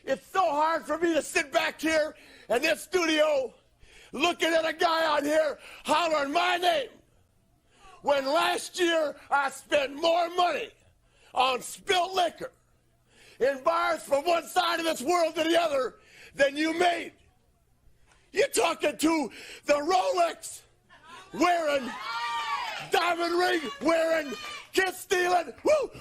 It's so hard for me to sit back here in this studio looking at a guy out here hollering my name when last year I spent more money on spilt liquor in bars from one side of this world to the other than you made. You're talking to the Rolex wearing, diamond ring wearing, kiss stealing,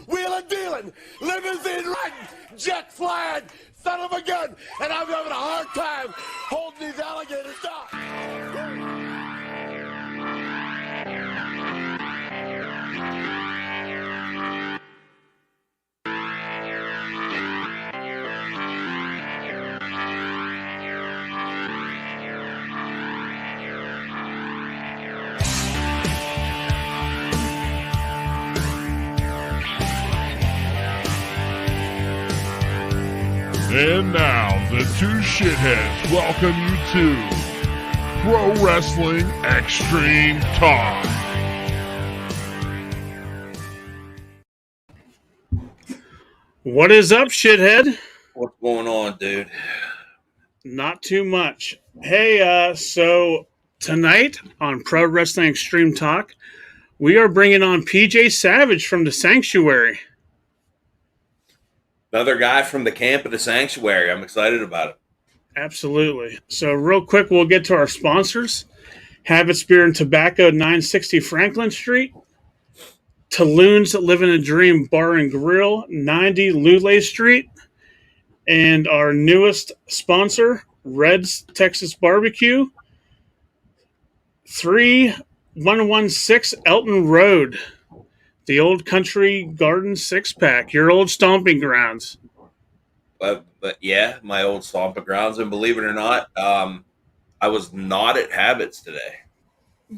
wheeling dealing, limousine riding, jet flying, son of a gun, and I'm having a hard time holding these alligators down. And now, the two shitheads welcome you to Pro Wrestling Extreme Talk. What is up, shithead? What's going on, dude? Not too much. Hey, so tonight on Pro Wrestling Extreme Talk, we are bringing on PJ Savage from the Sanctuary. Another guy from the camp of the Sanctuary. I'm excited about it. Absolutely. So real quick, we'll get to our sponsors. Habits Beer and Tobacco, 960 Franklin Street. Talloons Living a Dream Bar and Grill, 90 Lulay Street. And our newest sponsor, Red's Texas Barbecue, 3116 Elton Road. The Old Country Garden six-pack, your old stomping grounds. But yeah, my old stomping grounds. And believe it or not, I was not at Habits today.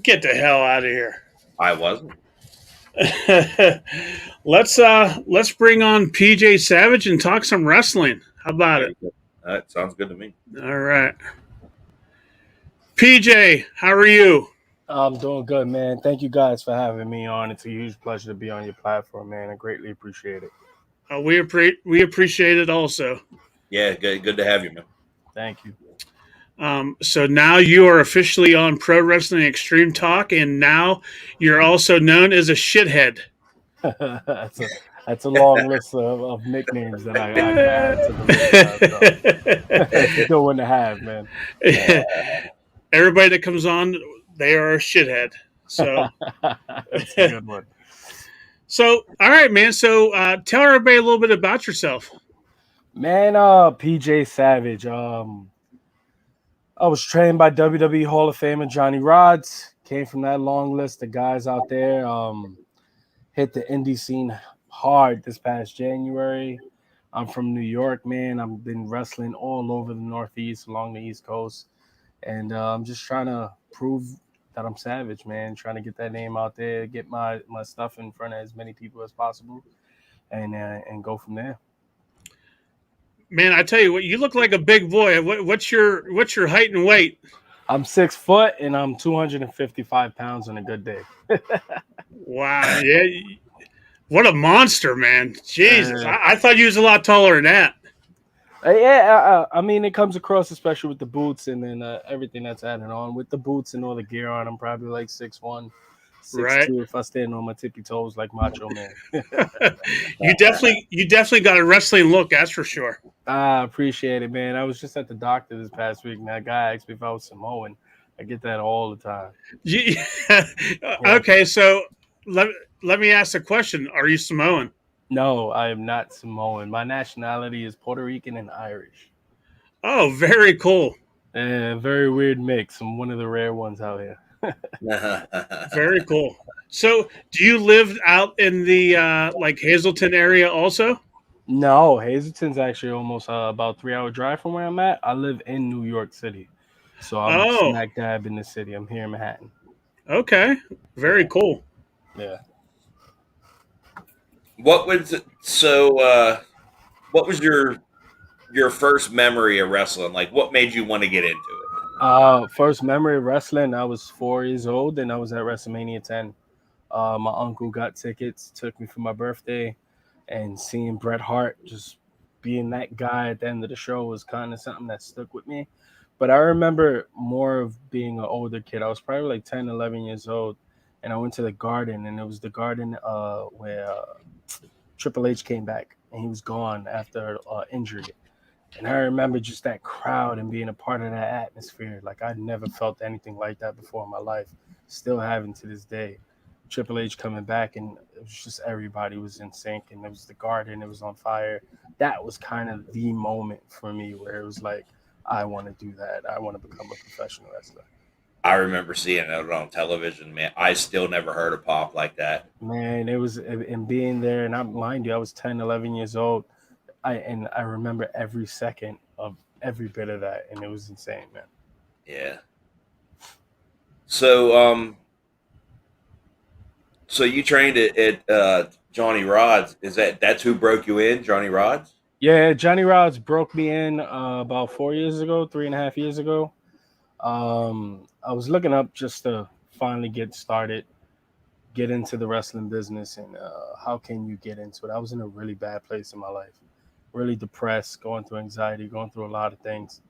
Get the hell out of here. I wasn't. Let's bring on PJ Savage and talk some wrestling. How about it? That sounds good to me. All right. PJ, how are you? I'm doing good, man. Thank you guys for having me on. It's a huge pleasure to be on your platform, man. I greatly appreciate it. We appreciate it also. Yeah, good to have you, man. Thank you. So now you are officially on Pro Wrestling Extreme Talk, and now you're also known as a shithead. That's a long list of nicknames that I can add to the list. It's a good one to have, man. Everybody that comes on, they are a shithead. So that's a good one. So, all right, man. So tell everybody a little bit about yourself. Man, PJ Savage. I was trained by WWE Hall of Famer Johnny Rodz. Came from that long list of guys out there. Hit the indie scene hard this past January. I'm from New York, man. I've been wrestling all over the Northeast, along the East Coast. And I'm just trying to prove that I'm Savage, man. Trying to get that name out there, get my stuff in front of as many people as possible, and go from there. Man, I tell you what, you look like a big boy. What's your height and weight? I'm 6 foot and I'm 255 pounds on a good day. Wow, yeah, what a monster, man! Jesus, I thought you was a lot taller than that. I mean, it comes across, especially with the boots and then everything that's added on. With the boots and all the gear on, I'm probably like 6'1", 6'2", right? if I stand on my tippy toes like Macho Man. You definitely got a wrestling look, that's for sure. I appreciate it, man. I was just at the doctor this past week, and that guy asked me if I was Samoan. I get that all the time. Okay, so let me ask a question. Are you Samoan? No, I am not Samoan. My nationality is Puerto Rican and Irish. Oh, very cool. Very weird mix. I'm one of the rare ones out here. Very cool. So, do you live out in the like Hazleton area also? No, Hazleton's actually almost about 3-hour drive from where I'm at. I live in New York City, so I'm smack dab in the city. I'm here in Manhattan. Okay, very cool. Yeah. What was your first memory of wrestling? Like, what made you want to get into it? First memory of wrestling, I was 4 years old, and I was at WrestleMania 10. My uncle got tickets, took me for my birthday, and seeing Bret Hart just being that guy at the end of the show was kind of something that stuck with me. But I remember more of being an older kid. I was probably like 10, 11 years old, and I went to the Garden, and it was the Garden where Triple H came back, and he was gone after injury. And I remember just that crowd and being a part of that atmosphere. Like I'd never felt anything like that before in my life. Still haven't to this day. Triple H coming back, and it was just everybody was in sync, and it was the Garden, it was on fire. That was kind of the moment for me where it was like, I want to do that. I want to become a professional wrestler. I remember seeing it on television, man. I still never heard a pop like that. Man, it was, and being there, and I mind you, I was 10, 11 years old. I remember every second of every bit of that, and it was insane, man. Yeah. So so you trained at Johnny Rod's. That's who broke you in, Johnny Rod's? Yeah, Johnny Rods broke me in about 4 years ago, 3.5 years ago. I was looking up just to finally get started, get into the wrestling business, and how can you get into it? I was in a really bad place in my life, really depressed, going through anxiety, going through a lot of things.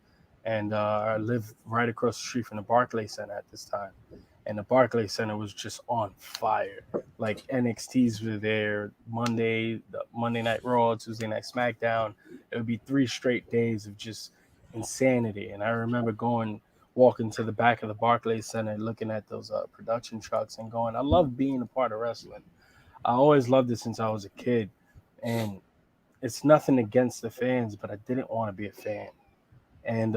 And I lived right across the street from the Barclays Center at this time. And the Barclays Center was just on fire. Like NXTs were there, the Monday Night Raw, Tuesday Night SmackDown. It would be 3 straight days of just insanity. And I remember walking to the back of the Barclays Center, looking at those production trucks and going, I love being a part of wrestling. I always loved it since I was a kid. And it's nothing against the fans, but I didn't want to be a fan. And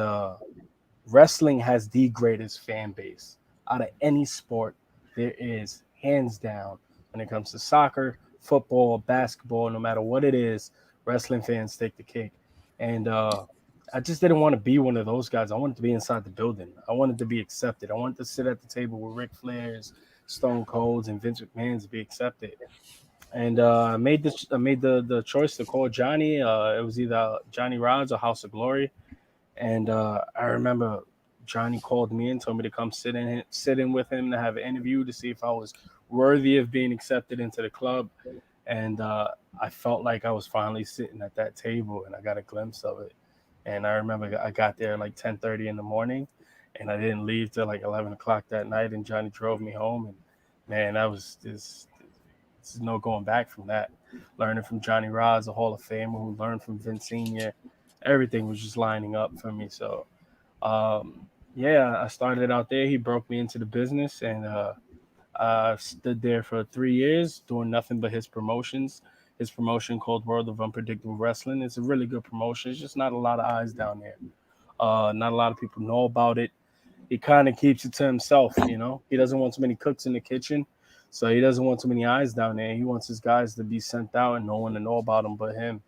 wrestling has the greatest fan base out of any sport there is, hands down. When it comes to soccer, football, basketball, no matter what it is, wrestling fans take the cake. And I just didn't want to be one of those guys. I wanted to be inside the building. I wanted to be accepted. I wanted to sit at the table with Ric Flair's, Stone Cold's, and Vince McMahon's to be accepted. And I made the choice to call Johnny. It was either Johnny Rods or House of Glory. And I remember Johnny called me and told me to come sit in with him to have an interview to see if I was worthy of being accepted into the club. And I felt like I was finally sitting at that table, and I got a glimpse of it. And I remember I got there like 10:30 in the morning, and I didn't leave till like 11 o'clock that night. And Johnny drove me home, and man, that was there's no going back from that. Learning from Johnny Rods, a Hall of Famer who learned from Vince Sr., everything was just lining up for me. So, I started out there. He broke me into the business, and I stood there for 3 years doing nothing but his promotions. His promotion called World of Unpredictable Wrestling. It's a really good promotion. It's just not a lot of eyes down there. Not a lot of people know about it. He kind of keeps it to himself, you know. He doesn't want too many cooks in the kitchen, so he doesn't want too many eyes down there. He wants his guys to be sent out and no one to know about them but him.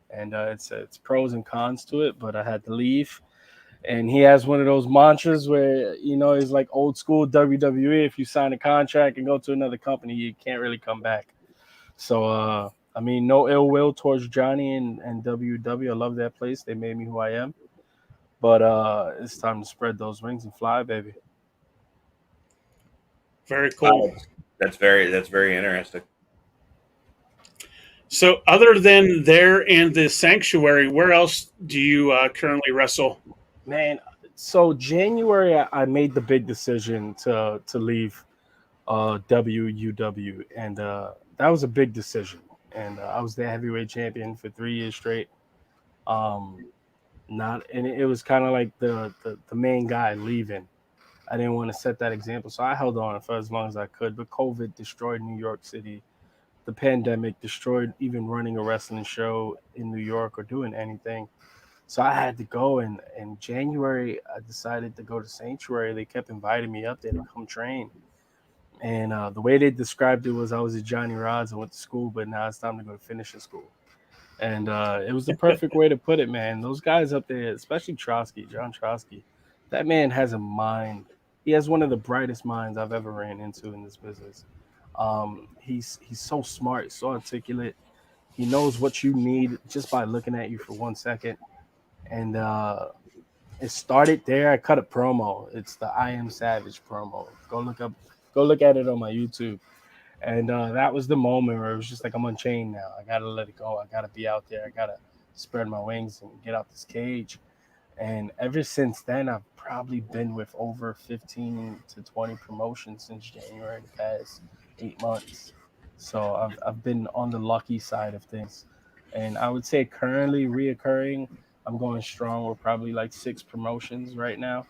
And it's pros and cons to it, but I had to leave. And he has one of those mantras where, you know, it's like old school WWE. If you sign a contract and go to another company, you can't really come back. So, I mean, no ill will towards Johnny and WW. I love that place. They made me who I am. But it's time to spread those wings and fly, baby. Very cool. That's very interesting. So other than there and the Sanctuary, where else do you currently wrestle? Man, so January, I made the big decision to leave WUW, and that was a big decision. And I was the heavyweight champion for 3 years straight. It was kind of like the main guy leaving. I didn't want to set that example, so I held on for as long as I could. But COVID destroyed New York City. The pandemic destroyed even running a wrestling show in New York or doing anything. So I had to go. And in January, I decided to go to Sanctuary. They kept inviting me up there to come train. And the way they described it was I was at Johnny Rods. I went to school, but now it's time to go to finishing school. And it was the perfect way to put it, man. Those guys up there, especially Trotsky, John Trotsky, that man has a mind. He has one of the brightest minds I've ever ran into in this business. He's so smart, he's so articulate. He knows what you need just by looking at you for 1 second. And it started there. I cut a promo. It's the I Am Savage promo. Go look at it on my YouTube. And that was the moment where it was just like, I'm unchained now. I gotta let it go. I gotta be out there. I gotta spread my wings and get out this cage. And ever since then, I've probably been with over 15 to 20 promotions since January, the past 8 months. So I've been on the lucky side of things. And I would say currently reoccurring, I'm going strong with probably like 6 promotions right now.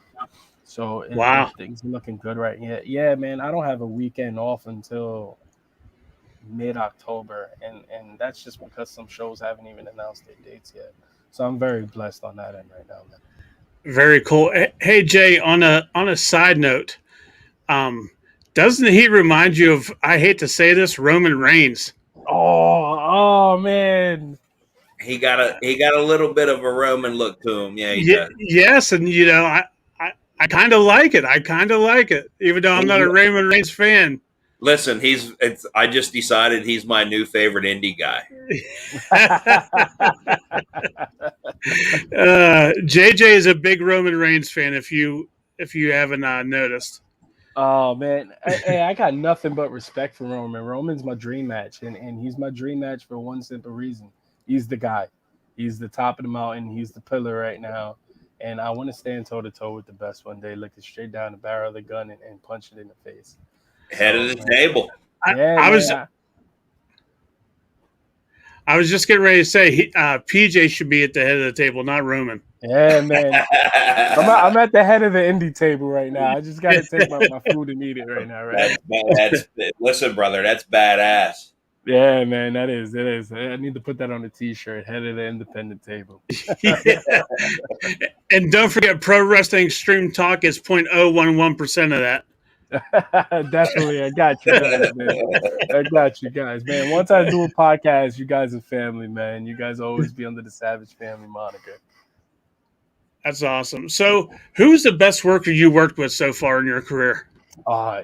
So Wow. things are looking good right now. Yeah, man, I don't have a weekend off until mid-October. And that's just because some shows haven't even announced their dates yet. So I'm very blessed on that end right now, man. Very cool. Hey Jay, on a side note, doesn't he remind you of, I hate to say this, Roman Reigns? Oh man. He got a little bit of a Roman look to him. Yeah, he does. Yes, and I kind of like it. I kind of like it, even though I'm not a Roman Reigns fan. Listen, I just decided he's my new favorite indie guy. JJ is a big Roman Reigns fan. If you haven't noticed. Oh man, I got nothing but respect for Roman. Roman's my dream match, and he's my dream match for one simple reason: he's the guy. He's the top of the mountain. He's the pillar right now, and I want to stand toe to toe with the best one day, looking straight down the barrel of the gun and punch it in the face. Head of the table. I was just getting ready to say PJ should be at the head of the table, not Roman. Yeah, man. I'm at the head of the indie table right now. I just got to take my food and eat it right now, right? Listen, brother, that's badass. Yeah, man, that is. It is. I need to put that on a T-shirt. Head of the independent table. And don't forget, Pro Wrestling Extreme Talk is 0.011% of that. Definitely, I got you guys, man. I got you guys, man. Once I do a podcast, you guys are family, man. You guys always be under the Savage Family moniker. That's awesome. So, who's the best worker you worked with so far in your career?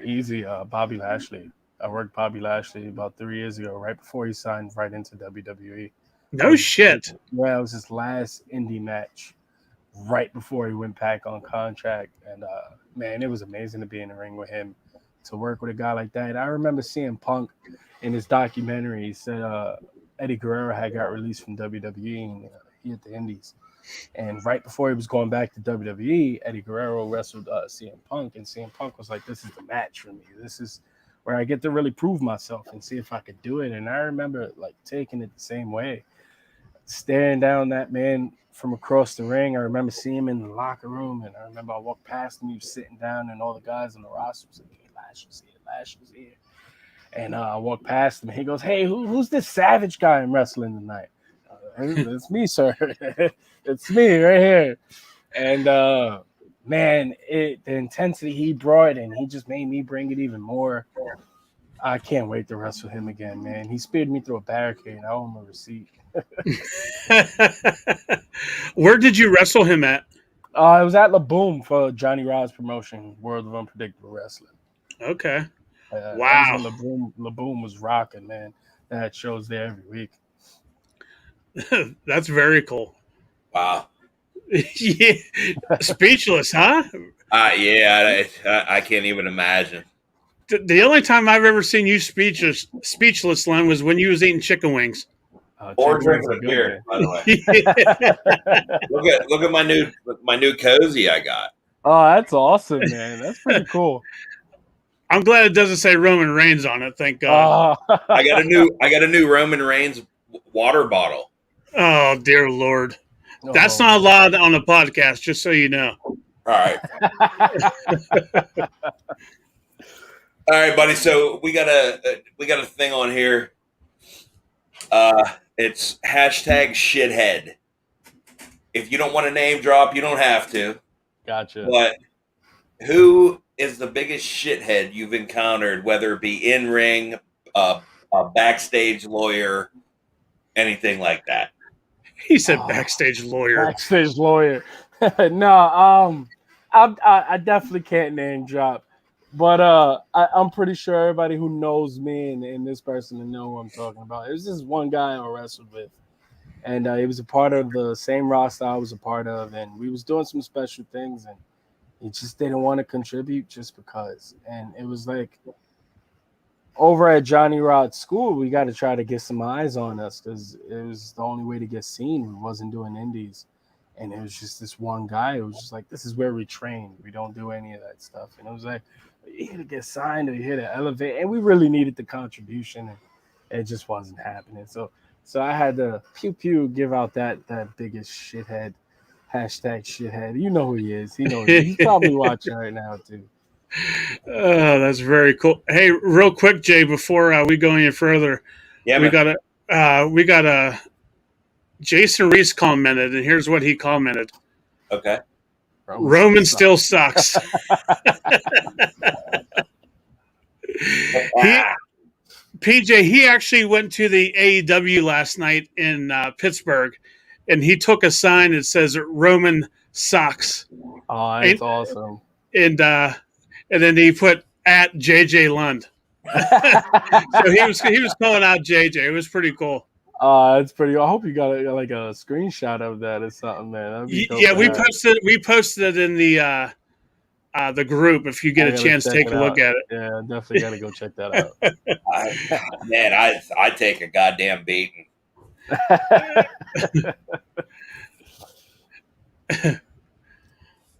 Easy. Bobby Lashley. I worked Bobby Lashley about 3 years ago, right before he signed right into WWE. No shit. Yeah, it was his last indie match right before he went back on contract. And, man, it was amazing to be in the ring with him, to work with a guy like that. I remember seeing Punk in his documentary. He said Eddie Guerrero had got released from WWE and he hit the Indies. And right before he was going back to WWE, Eddie Guerrero wrestled CM Punk. And CM Punk was like, this is the match for me. This is where I get to really prove myself and see if I could do it. And I remember like taking it the same way, staring down that man from across the ring. I remember seeing him in the locker room, and I remember I walked past him. He was sitting down, and all the guys on the roster was like, hey, Lashley's here. And I walked past him, and he goes, hey, who's this Savage guy in wrestling tonight? It's me, sir. It's me right here. And, man, the intensity he brought, and he just made me bring it even more. I can't wait to wrestle him again, man. He speared me through a barricade, and I owe him a receipt. Where did you wrestle him at? It was at La Boom for Johnny Rod's promotion, World of Unpredictable Wrestling. Okay. Wow. La Boom was rocking, man. They had shows there every week. That's very cool. Wow. Yeah. Speechless, huh? Yeah, I can't even imagine. The only time I've ever seen you speechless, Len, was when you was eating chicken wings. Or drinking a beer, by the way. Look at my new cozy I got. Oh, that's awesome, man. That's pretty cool. I'm glad it doesn't say Roman Reigns on it. Thank God. I got a new Roman Reigns water bottle. Oh dear Lord, that's not allowed on the podcast. Just so you know. All right. All right, buddy. So we got a thing on here. It's #shithead. If you don't want to name drop, you don't have to. Gotcha. But who is the biggest shithead you've encountered, whether it be in ring, a backstage lawyer, anything like that? He said backstage lawyer. Backstage lawyer. No, I definitely can't name drop. But I'm pretty sure everybody who knows me and this person to know who I'm talking about. It was this one guy I wrestled with. And he was a part of the same roster I was a part of. And we was doing some special things. And he just didn't want to contribute just because. And it was like, over at Johnny Rod's school, we got to try to get some eyes on us because it was the only way to get seen. We wasn't doing indies, and it was just this one guy. It was just like, this is where we train. We don't do any of that stuff. And it was like, you here to get signed or you here to elevate, and we really needed the contribution, and it just wasn't happening. So I had to give out that biggest shithead hashtag shithead. You know who he is. He's probably watching right now too. That's very cool. Hey, real quick, Jay, before we go any further, Yeah, we man. got a Jason Reese commented, and here's what he commented: Okay. Roman still sucks. PJ, he actually went to the AEW last night in Pittsburgh, and he took a sign that says Roman sucks. Oh, that's awesome. And then he put at JJ Lund. So he was calling out JJ. It was pretty cool. It's pretty. I hope you got like a screenshot of that or something, man. Yeah, we posted it in the group. If you get a chance, take a look at it. Yeah, definitely got to go check that out. I take a goddamn beating.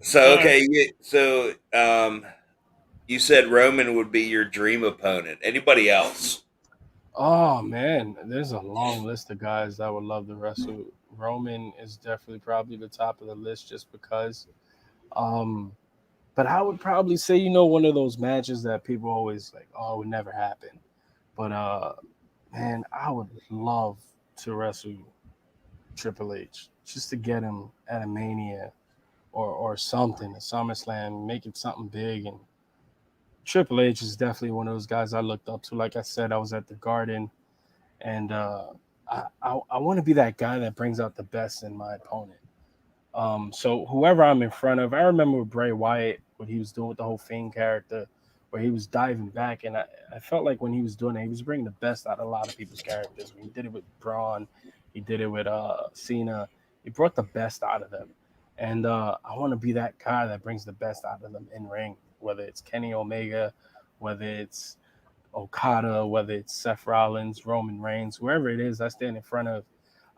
So okay, you said Roman would be your dream opponent. Anybody else? Oh man, there's a long list of guys that would love to wrestle. Roman is definitely probably the top of the list just because. But I would probably say, one of those matches that people always like, oh, it would never happen. But man, I would love to wrestle Triple H just to get him at a Mania or something, a SummerSlam, make it something big. And Triple H is definitely one of those guys I looked up to. Like I said, I was at the Garden, and I want to be that guy that brings out the best in my opponent. So whoever I'm in front of, I remember with Bray Wyatt, what he was doing with the whole Fiend character, where he was diving back, and I felt like when he was doing it, he was bringing the best out of a lot of people's characters. He did it with Braun, he did it with Cena. He brought the best out of them, and I want to be that guy that brings the best out of them in ring, whether it's Kenny Omega, whether it's Okada, whether it's Seth Rollins, Roman Reigns, whoever it is I stand in front of.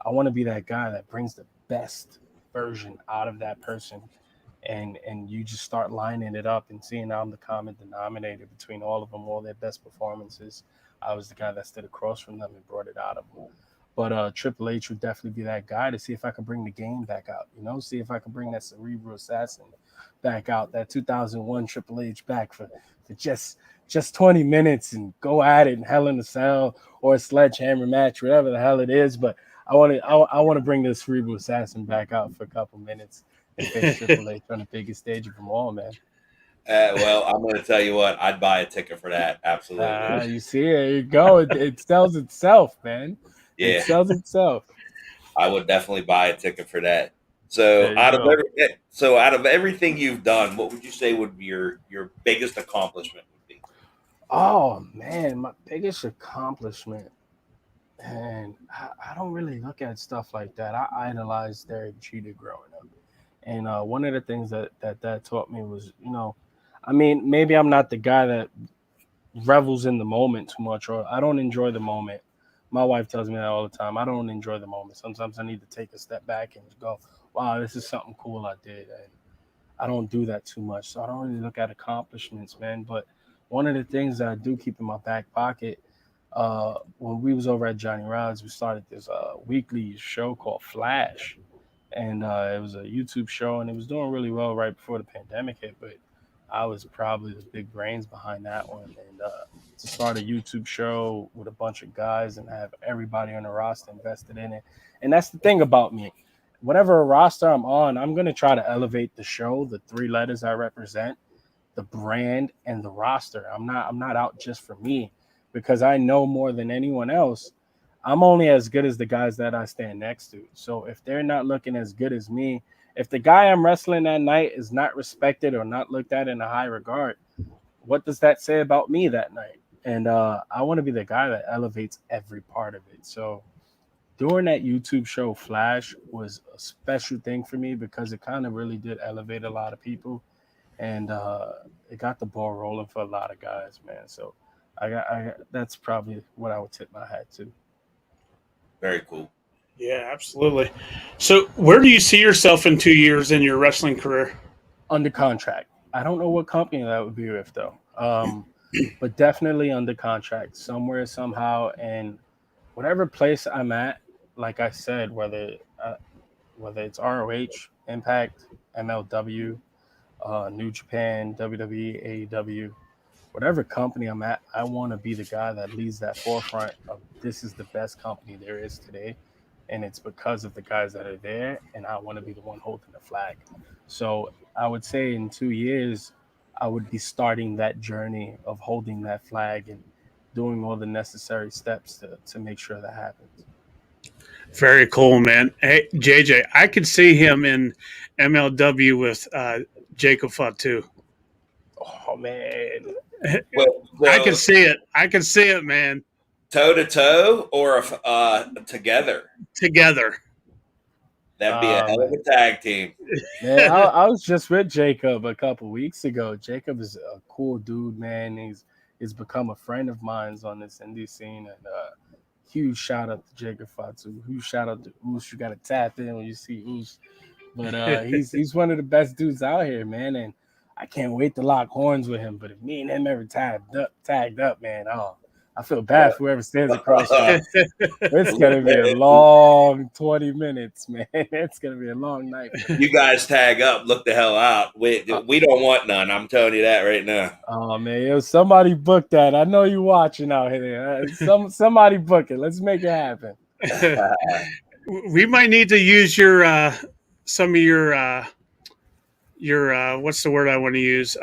I want to be that guy that brings the best version out of that person, and you just start lining it up and seeing I'm the common denominator between all of them, all their best performances. I was the guy that stood across from them and brought it out of them. But Triple H would definitely be that guy to see if I can bring the game back out, see if I can bring that Cerebral Assassin back out, that 2001 Triple H back for just 20 minutes and go at it in Hell in a Cell or a sledgehammer match, whatever the hell it is. But I want to bring the Cerebral Assassin back out for a couple minutes and face Triple H on the biggest stage of them all, man. Well, I'm going to tell you what, I'd buy a ticket for that. Absolutely. You see, there you go. It sells itself, man. Yeah. It sells itself. I would definitely buy a ticket for that. So out of everything you've done, what would you say would be your biggest accomplishment would be? Oh man, my biggest accomplishment. And I don't really look at stuff like that. I idolized Derek Jeter growing up. And one of the things that taught me was, maybe I'm not the guy that revels in the moment too much, or I don't enjoy the moment. My wife tells me that all the time. I don't enjoy the moment. Sometimes I need to take a step back and go, wow, this is something cool I did. And I don't do that too much. So I don't really look at accomplishments, man. But one of the things that I do keep in my back pocket, when we was over at Johnny Rod's, we started this weekly show called Flash. And it was a YouTube show, and it was doing really well right before the pandemic hit. But I was probably the big brains behind that one. And to start a YouTube show with a bunch of guys and have everybody on the roster invested in it. And that's the thing about me. Whatever roster I'm on, I'm going to try to elevate the show, the three letters I represent, the brand, and the roster. I'm not out just for me, because I know more than anyone else, I'm only as good as the guys that I stand next to. So if they're not looking as good as me, if the guy I'm wrestling that night is not respected or not looked at in a high regard, what does that say about me that night? And I want to be the guy that elevates every part of it. So doing that YouTube show Flash was a special thing for me, because it kind of really did elevate a lot of people, and it got the ball rolling for a lot of guys, man. So That's probably what I would tip my hat to. Very cool. Yeah, absolutely. So, where do you see yourself in 2 years in your wrestling career? Under contract. I don't know what company that would be with though. But definitely under contract somewhere somehow, and whatever place I'm at. Like I said, whether it's ROH, Impact, MLW, New Japan, WWE, AEW, whatever company I'm at, I want to be the guy that leads that forefront of this is the best company there is today. And it's because of the guys that are there. And I want to be the one holding the flag. So I would say in 2 years, I would be starting that journey of holding that flag and doing all the necessary steps to make sure that happens. Very cool, man. Hey, JJ, I could see him in MLW with Jacob Fatu. Oh, man. Well, I can see it. I can see it, man. Toe to toe or together? Together. That'd be a hell of a tag team. Man, I was just with Jacob a couple weeks ago. Jacob is a cool dude, man. He's become a friend of mine on this indie scene, and huge shout out to Jacob Fatu. Huge shout out to Oos. You got to tap in when you see Oos, but he's one of the best dudes out here, man. And I can't wait to lock horns with him. But if me and him ever tagged up, man, I feel bad for whoever stands across from me. It's gonna be a long 20 minutes, man. It's gonna be a long night. You guys tag up, look the hell out. We don't want none. I'm telling you that right now. Oh man, somebody book that. I know you watching out here. Somebody book it. Let's make it happen. We might need to use your some of your what's the word I want to use?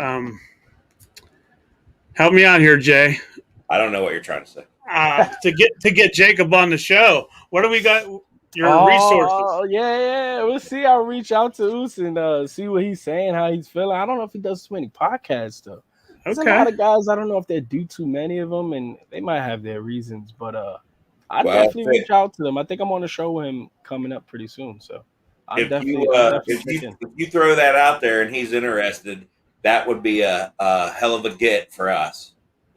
Help me out here, Jay. I don't know what you're trying to say. To get Jacob on the show. What do we got? Your resources. Oh yeah. We'll see. I'll reach out to Oos and see what he's saying, how he's feeling. I don't know if he does too many podcasts though. There's a lot of guys. I don't know if they do too many of them, and they might have their reasons. But I definitely reach out to them. I think I'm on a show with him coming up pretty soon. So if you throw that out there and he's interested, that would be a hell of a get for us.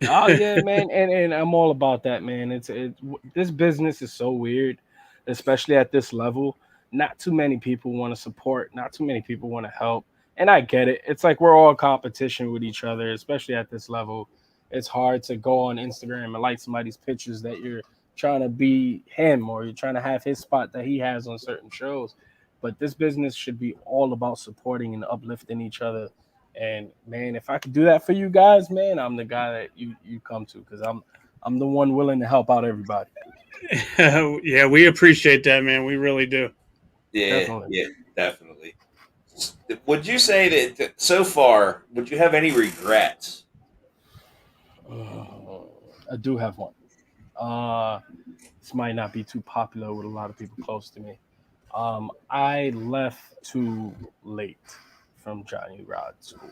Oh yeah, man, and I'm all about that, man. It's this business is so weird, especially at this level. Not too many people want to support. Not too many people want to help, and I get it. It's like we're all competition with each other, especially at this level. It's hard to go on Instagram and like somebody's pictures that you're trying to be him or you're trying to have his spot that he has on certain shows. But this business should be all about supporting and uplifting each other. And man, if I could do that for you guys, man, I'm the guy that you come to because I'm the one willing to help out everybody. Yeah, we appreciate that, man. We really do. Yeah, definitely. Would you say that so far? Would you have any regrets? I do have one. This might not be too popular with a lot of people close to me. I left too late from Johnny Rod school.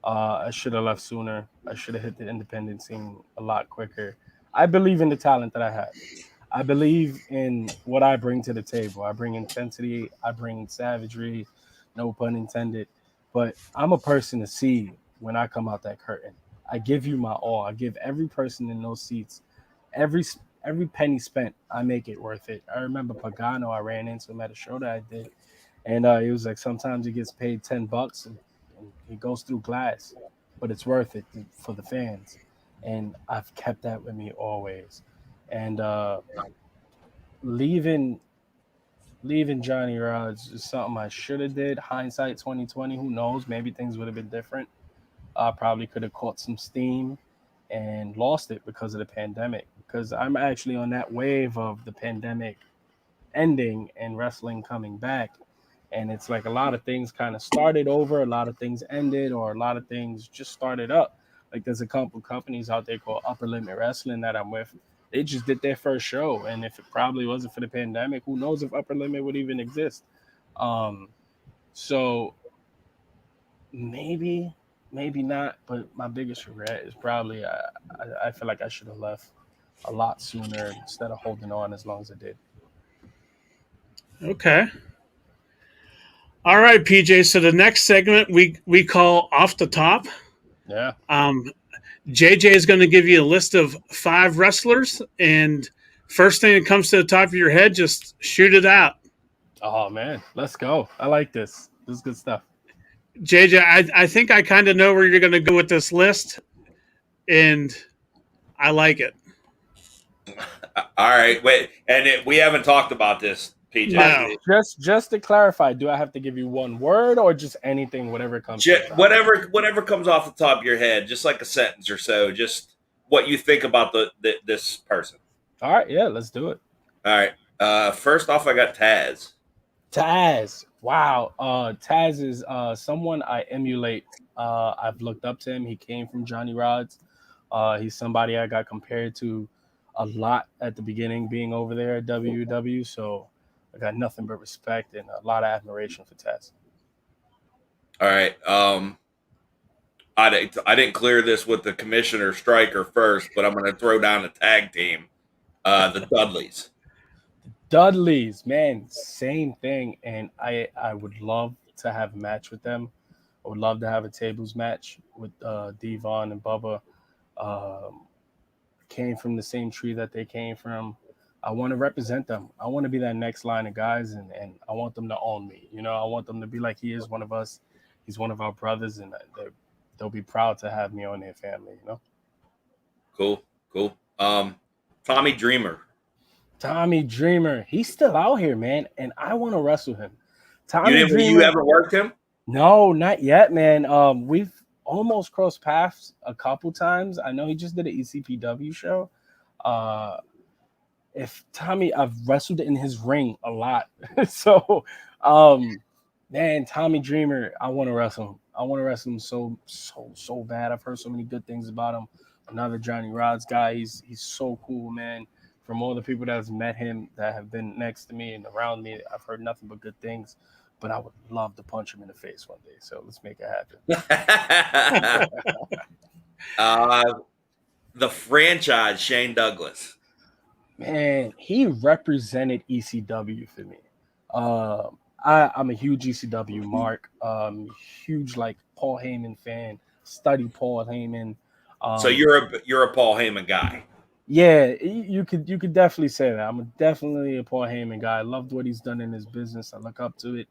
I should have left sooner. I should have hit the independent scene a lot quicker. I believe in the talent that I have. I believe in what I bring to the table. I bring intensity. I bring savagery, no pun intended. But I'm a person to see when I come out that curtain. I give you my all. I give every person in those seats, every penny spent, I make it worth it. I remember Pagano, I ran into him at a show that I did. And he was like, sometimes he gets paid $10 and he goes through glass, but it's worth it for the fans. And I've kept that with me always. And leaving Johnny Rods is something I should have did. Hindsight 2020, who knows? Maybe things would have been different. I probably could have caught some steam and lost it because of the pandemic. Because I'm actually on that wave of the pandemic ending and wrestling coming back. And it's like a lot of things kind of started over, a lot of things ended, or a lot of things just started up. Like there's a couple companies out there called Upper Limit Wrestling that I'm with. They just did their first show. And if it probably wasn't for the pandemic, who knows if Upper Limit would even exist. So maybe not. But my biggest regret is probably I feel like I should have left a lot sooner instead of holding on as long as I did. Okay. All right, PJ. So the next segment we call Off the Top. Yeah. JJ is going to give you a list of 5 wrestlers, and first thing that comes to the top of your head, just shoot it out. Oh man, let's go. I like this. This is good stuff. JJ, I think I kind of know where you're going to go with this list, and I like it. All right, wait, and we haven't talked about this, PJ. No. Just to clarify, do I have to give you one word or just anything, whatever comes? Whatever comes off the top of your head, just like a sentence or so, just what you think about this person. All right, yeah, let's do it. All right. First off, I got Taz. Taz. Wow. Taz is someone I emulate. I've looked up to him. He came from Johnny Rods. He's somebody I got compared to a lot at the beginning, being over there at WW. So I got nothing but respect and a lot of admiration for Taz. All right. I didn't clear this with the commissioner Striker first, but I'm going to throw down a tag team. The Dudleys. Dudleys, man, same thing. And I would love to have a match with them. I would love to have a tables match with Devon and Bubba. Came from the same tree that they came from. I want to represent them. I want to be that next line of guys, and I want them to own me. You know, I want them to be like, he is one of us. He's one of our brothers, and they'll be proud to have me on their family, you know? Cool. Tommy Dreamer. Tommy Dreamer. He's still out here, man, and I want to wrestle him. You ever worked him? No, not yet, man. We've almost crossed paths a couple times. I know he just did an ECPW show. I've wrestled in his ring a lot. So, man, Tommy Dreamer, I want to wrestle him. I want to wrestle him so bad. I've heard so many good things about him. Another Johnny Rods guy. He's so cool, man. From all the people that have met him, that have been next to me and around me, I've heard nothing but good things. But I would love to punch him in the face one day. So let's make it happen. The franchise, Shane Douglas. Man, he represented ECW for me. I'm a huge ECW mark. Huge like Paul Heyman fan. Study Paul Heyman. So you're a Paul Heyman guy. Yeah, you could definitely say that. I'm definitely a Paul Heyman guy. I loved what he's done in his business. I look up to it.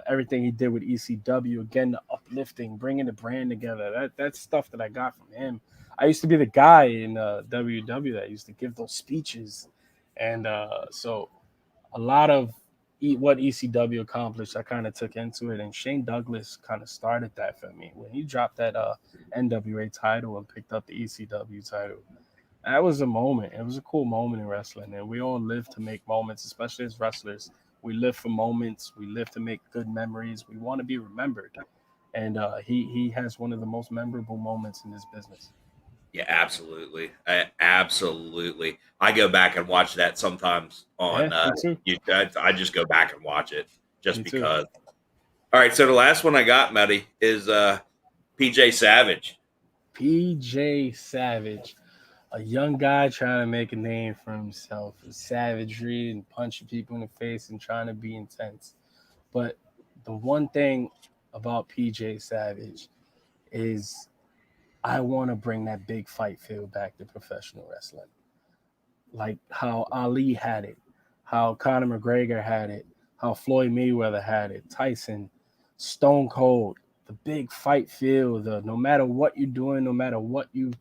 Everything he did with ECW, again, the uplifting, bringing the brand together. That's stuff that I got from him. I used to be the guy in WW that used to give those speeches. And so a lot of what ECW accomplished, I kind of took into it. And Shane Douglas kind of started that for me. When he dropped that NWA title and picked up the ECW title, that was a moment. It was a cool moment in wrestling. And we all live to make moments, especially as wrestlers. We live for moments. We live to make good memories. We want to be remembered. And he has one of the most memorable moments in this business. Yeah, absolutely. Absolutely. I go back and watch that sometimes on YouTube. I just go back and watch it just because. All right, so the last one I got, Matty, is PJ Savage. PJ Savage. A young guy trying to make a name for himself, savagery and punching people in the face and trying to be intense. But the one thing about PJ Savage is I want to bring that big fight feel back to professional wrestling. Like how Ali had it, how Conor McGregor had it, how Floyd Mayweather had it, Tyson, Stone Cold, the big fight feel, no matter what you're doing, no matter what you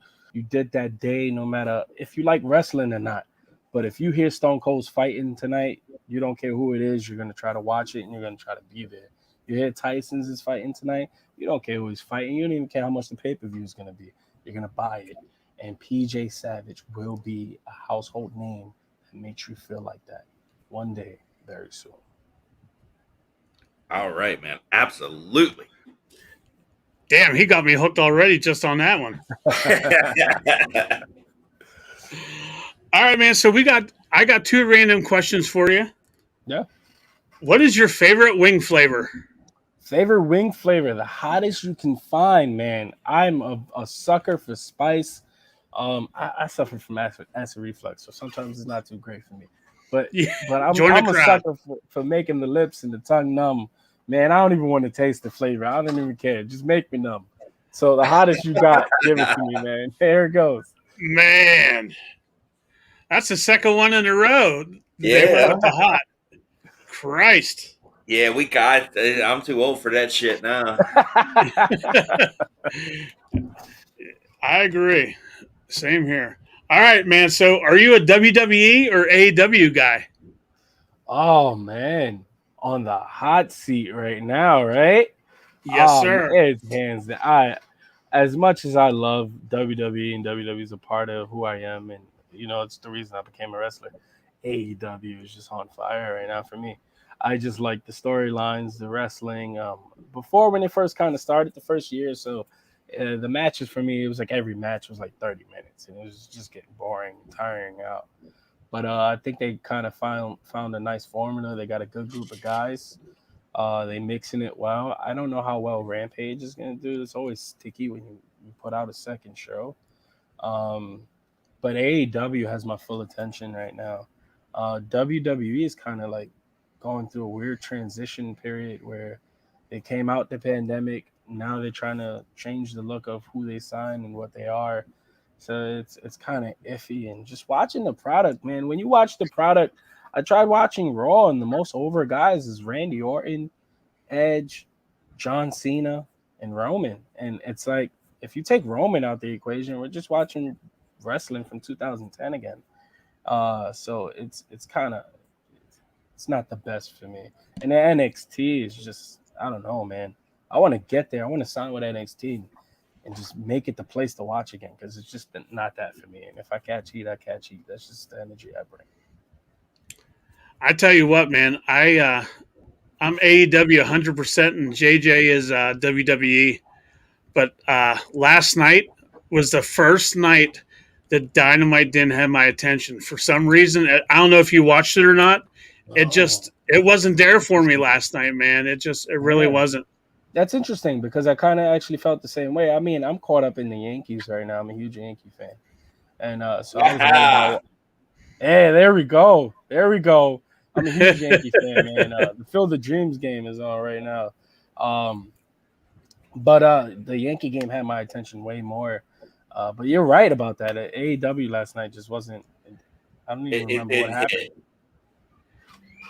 did that day, no matter if you like wrestling or not. But if you hear Stone Cold's fighting tonight, you don't care who it is, you're going to try to watch it and you're going to try to be there. You hear Tyson's is fighting tonight, you don't care who he's fighting. You don't even care how much the pay-per-view is going to be. You're going to buy it. And PJ Savage will be a household name that makes you feel like that one day, very soon. All right, man. Absolutely. Damn, he got me hooked already just on that one. All right, man. So I got 2 random questions for you. Yeah. What is your favorite wing flavor? Favorite wing flavor, the hottest you can find, man. I'm a sucker for spice. I suffer from acid reflux, so sometimes it's not too great for me. But I'm a sucker for making the lips and the tongue numb. Man, I don't even want to taste the flavor. I don't even care. Just make me numb. So the hottest you got, give it to me, man. There it goes. Man, that's the second one in a row. They Yeah. went with the hot. Christ. Yeah, I'm too old for that shit now. I agree. Same here. All right, man. So are you a WWE or AEW guy? Oh man, on the hot seat right now, right? Yes, sir. Man, it's hands down. As much as I love WWE and WWE is a part of who I am, and it's the reason I became a wrestler. AEW is just on fire right now for me. I just like the storylines, the wrestling. Before when it first kind of started, the first year or so, the matches for me, it was like every match was like 30 minutes, and it was just getting boring and tiring out. But I think they kind of found a nice formula. They got a good group of guys. They mixing it well. I don't know how well Rampage is going to do. It's always sticky when you put out a second show. But AEW has my full attention right now. WWE is kind of like going through a weird transition period where they came out the pandemic. Now they're trying to change the look of who they sign and what they are. So it's kind of iffy. And just watching the product, man. When you watch the product, I tried watching Raw, and the most over guys is Randy Orton, Edge, John Cena, and Roman. And it's like, if you take Roman out the equation, we're just watching wrestling from 2010 again. So it's not the best for me. And the NXT is just, I don't know, man. I want to get there. I want to sign with NXT and just make it the place to watch again, because it's just not that for me. And if I catch heat, I catch heat. That's just the energy I bring. I tell you what, man, I'm AEW 100% and JJ is WWE. But last night was the first night that Dynamite didn't have my attention. For some reason, I don't know if you watched it or not. It wasn't there for me last night, man. It really wasn't. That's interesting, because I kind of actually felt the same way. I mean, I'm caught up in the Yankees right now. I'm a huge Yankee fan. And so I was worried about Hey, there we go. I'm a huge Yankee fan, man. The Field of Dreams game is on right now. But the Yankee game had my attention way more. But you're right about that. AEW last night just wasn't. I don't even remember what happened.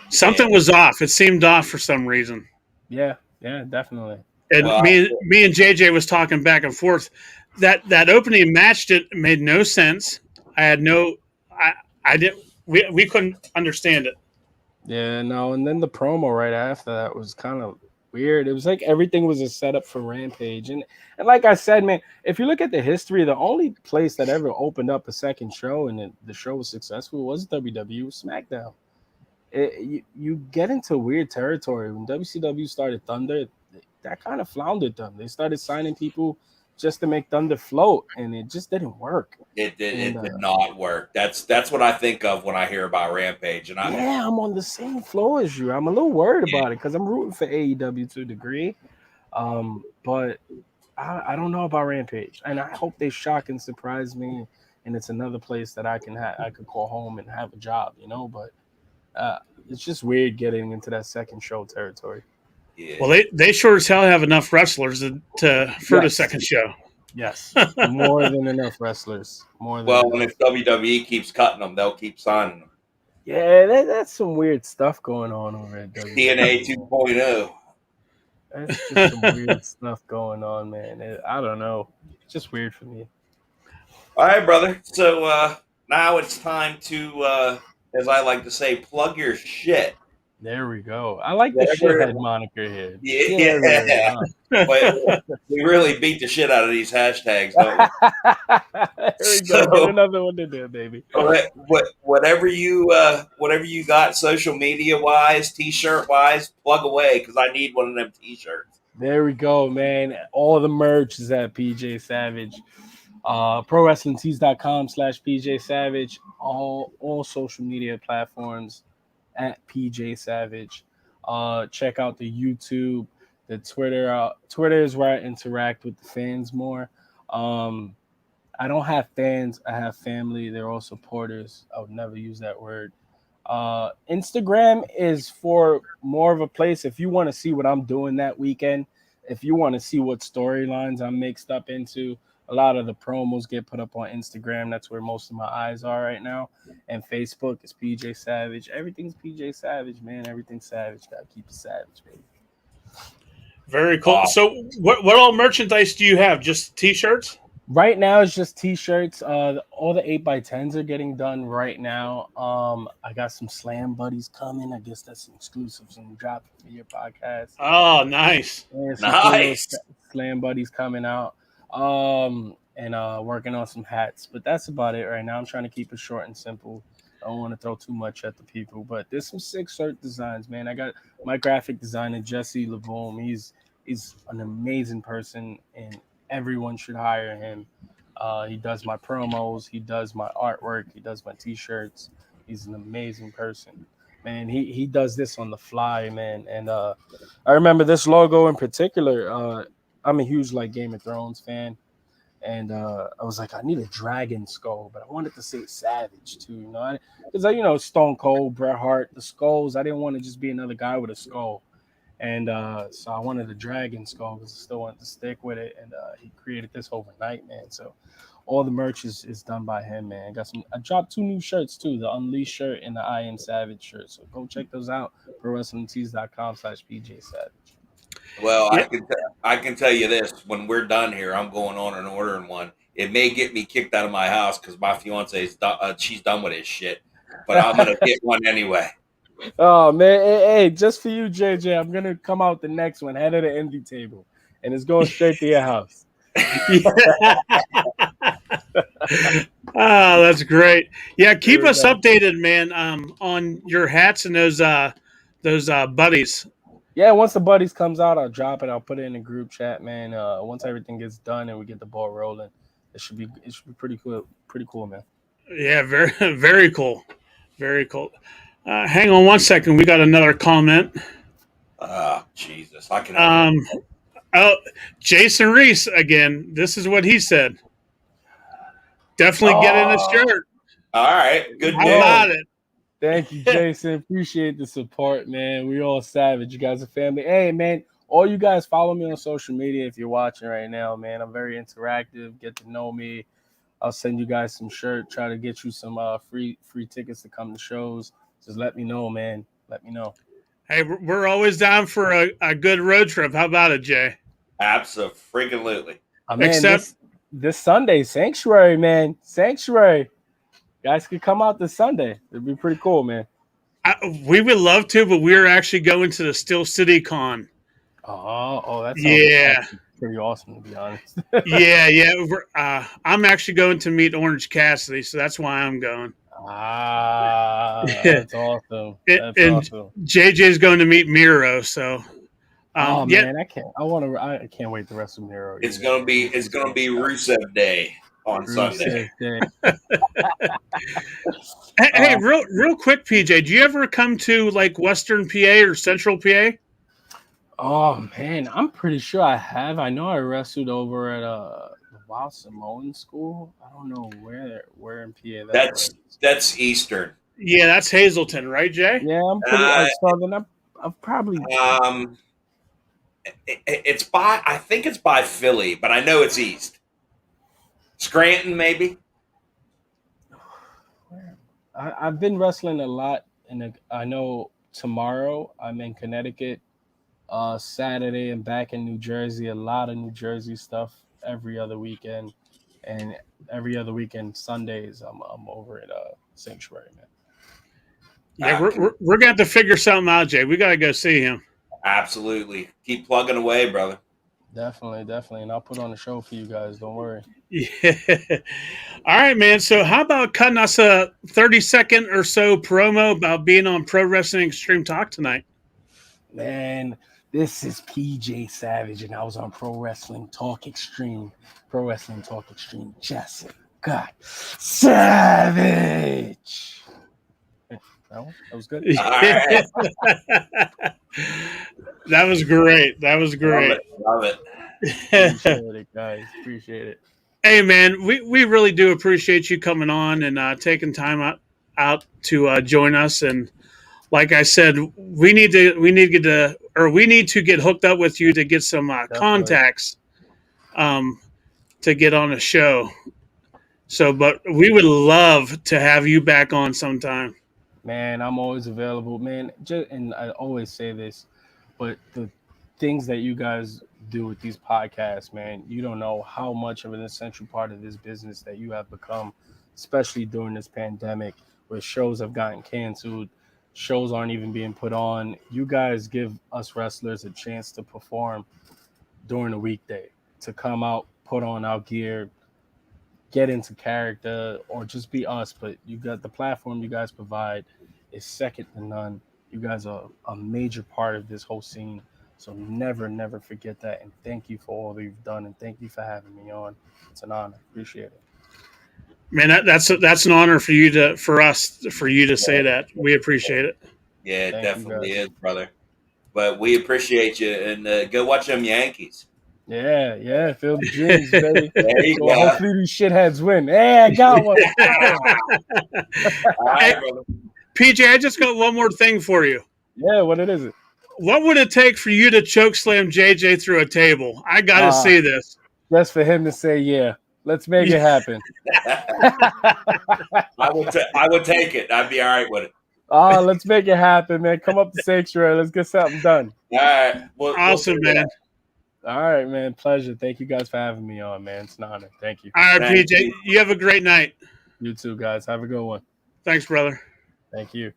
Something was off. It seemed off for some reason. Yeah, definitely. And me and JJ was talking back and forth. That opening match made no sense. We couldn't understand it. Yeah, no, and then the promo right after that was kind of weird. It was like everything was a setup for Rampage. And like I said, man, if you look at the history, the only place that ever opened up a second show and the show was successful was WWE SmackDown. You get into weird territory. When WCW started Thunder, that kind of floundered them. They started signing people just to make Thunder float, and it just didn't work. It did not work. That's what I think of when I hear about Rampage. And I'm on the same flow as you. I'm a little worried about it because I'm rooting for AEW to a degree, but I don't know about Rampage, and I hope they shock and surprise me, and it's another place that I could call home and have a job, But it's just weird getting into that second show territory. Yeah. Well, they sure as hell have enough wrestlers for the second show. Yes, more than enough wrestlers. And if WWE keeps cutting them, they'll keep signing them. Yeah, that's some weird stuff going on over at WWE. TNA 2.0. That's just some weird stuff going on, man. I don't know. It's just weird for me. All right, brother. So now it's time to, as I like to say, plug your shit. There we go. I like the shithead moniker here. Yeah. But we really beat the shit out of these hashtags, don't we? There we go. Get another one to do, baby. Whatever you got, social media wise, t-shirt wise, plug away, because I need one of them t-shirts. There we go, man. All the merch is at PJ Savage. ProWrestlingTees.com/PJ Savage. All social media platforms at PJ Savage. Check out the YouTube, the Twitter. Twitter is where I interact with the fans more. I don't have fans. I have family. They're all supporters. I would never use that word. Instagram is for more of a place if you want to see what I'm doing that weekend. if you want to see what storylines I'm mixed up into, a lot of the promos get put up on Instagram. That's where most of my eyes are right now. And Facebook is PJ Savage. Everything's PJ Savage, man. Everything's Savage. Gotta keep it savage, baby. Very cool. So what all merchandise do you have? Just T-shirts? Right now it's just T-shirts. All the 8x10s are getting done right now. I got some Slam Buddies coming. I guess that's some exclusives and dropping for your podcast. Oh, nice. Nice. Slam Buddies coming out. And working on some hats. But that's about it right now. I'm trying to keep it short and simple. I don't want to throw too much at the people. But there's some sick shirt designs, man. I got my graphic designer, Jesse Lavoom. He's an amazing person, and everyone should hire him. He does my promos. He does my artwork. He does my T-shirts. He's an amazing person. Man, he does this on the fly, man. And I remember this logo in particular. I'm a huge Game of Thrones fan. And I was like, I need a dragon skull, but I wanted to say Savage too, because Stone Cold, Bret Hart, the skulls. I didn't want to just be another guy with a skull, and so I wanted a dragon skull because I still wanted to stick with it. And he created this overnight, man. So all the merch is done by him, man. I dropped 2 new shirts too, the Unleashed shirt and the I Am Savage shirt. So go check those out. ProWrestlingTees.com/PJ Savage. Well, I can tell you this: when we're done here, I'm going on and ordering one. It may get me kicked out of my house because my fiance she's done with his shit, but I'm gonna get one anyway. Oh man, hey, just for you, JJ, I'm gonna come out the next one, head of the envy table, and it's going straight to your house. Oh, that's great. Yeah, keep us updated, man, on your hats and those buddies. Yeah, once the buddies comes out, I'll drop it. I'll put it in the group chat, man. Once everything gets done and we get the ball rolling, it should be pretty cool. Pretty cool, man. Yeah, very very cool. Very cool. Hang on one second. We got another comment. Jesus. I can Jason Reese again. This is what he said. Definitely get in the shirt. All right. Good. How about it? Thank you, Jason. Appreciate the support, man. We all Savage. You guys are family. Hey, man, all you guys follow me on social media if you're watching right now, man. I'm very interactive. Get to know me. I'll send you guys some shirt. Try to get you some free tickets to come to shows. Just let me know, man. Let me know. Hey, we're always down for a good road trip. How about it, Jay? Absolutely. Man, except this Sunday, Sanctuary, man. Sanctuary. Guys could come out this Sunday. It'd be pretty cool, man. We would love to, but we're actually going to the Steel City Con. Oh, that's pretty awesome, to be honest. yeah. I'm actually going to meet Orange Cassidy, so that's why I'm going. That's awesome. Awesome. JJ's going to meet Miro, so. Man, I can't wait to wrestle Miro. It's gonna be Rusev Day on Sunday. Hey, real quick, PJ, do you ever come to Western PA or Central PA? Oh man, I'm pretty sure I have. I know I wrestled over at the Wild Samoan School. I don't know where in PA that's Eastern. Yeah, that's Hazleton, right, Jay? Yeah, I'm pretty southern. I've probably. I think it's by Philly, but I know it's east. Scranton, maybe. I've been wrestling a lot, and I know tomorrow I'm in Connecticut. Saturday I'm back in New Jersey. A lot of New Jersey stuff every other weekend, and every other weekend Sundays I'm over at Sanctuary, man. Yeah, we're gonna have to figure something out, Jay. We gotta go see him. Absolutely. Keep plugging away, brother. Definitely. And I'll put on a show for you guys. Don't worry. Yeah. All right, man. So how about cutting us a 30-second or so promo about being on Pro Wrestling Extreme Talk tonight? Man, this is PJ Savage, and I was on Pro Wrestling Talk Extreme. Pro Wrestling Talk Extreme. Jessica Savage. That was good. That was great. Love it. Appreciate it, guys. Appreciate it. Hey, man, we really do appreciate you coming on and taking time out to join us. And like I said, we need to get hooked up with you to get some contacts to get on a show. So, but we would love to have you back on sometime. Man, I'm always available, man. And I always say this, but the things that you guys do with these podcasts, man, you don't know how much of an essential part of this business that you have become, especially during this pandemic where shows have gotten canceled, shows aren't even being put on. You guys give us wrestlers a chance to perform during a weekday, to come out, put on our gear, get into character, or just be us. But you got the platform you guys provide is second to none. You guys are a major part of this whole scene. So never forget that. And thank you for all that you've done. And thank you for having me on. It's an honor. Appreciate it. Man, that's an honor for you to say that. We appreciate it. Yeah, it Thank definitely you, is, brother. But we appreciate you, and go watch them Yankees. Yeah. Feel the dreams, baby. There you So go. hopefully these shitheads win. Hey, I got one. All right, brother. PJ, I just got one more thing for you. Yeah, what it is? What would it take for you to choke slam JJ through a table? I got to see this. Just for him to say, yeah, let's make it happen. I would take it. I'd be all right with it. Let's make it happen, man. Come up to Sanctuary. Let's get something done. All right. Awesome, man. All right, man. Pleasure. Thank you guys for having me on, man. It's an honor. Thank you. All right, Thank PJ. you. You have a great night. You too, guys. Have a good one. Thanks, brother. Thank you.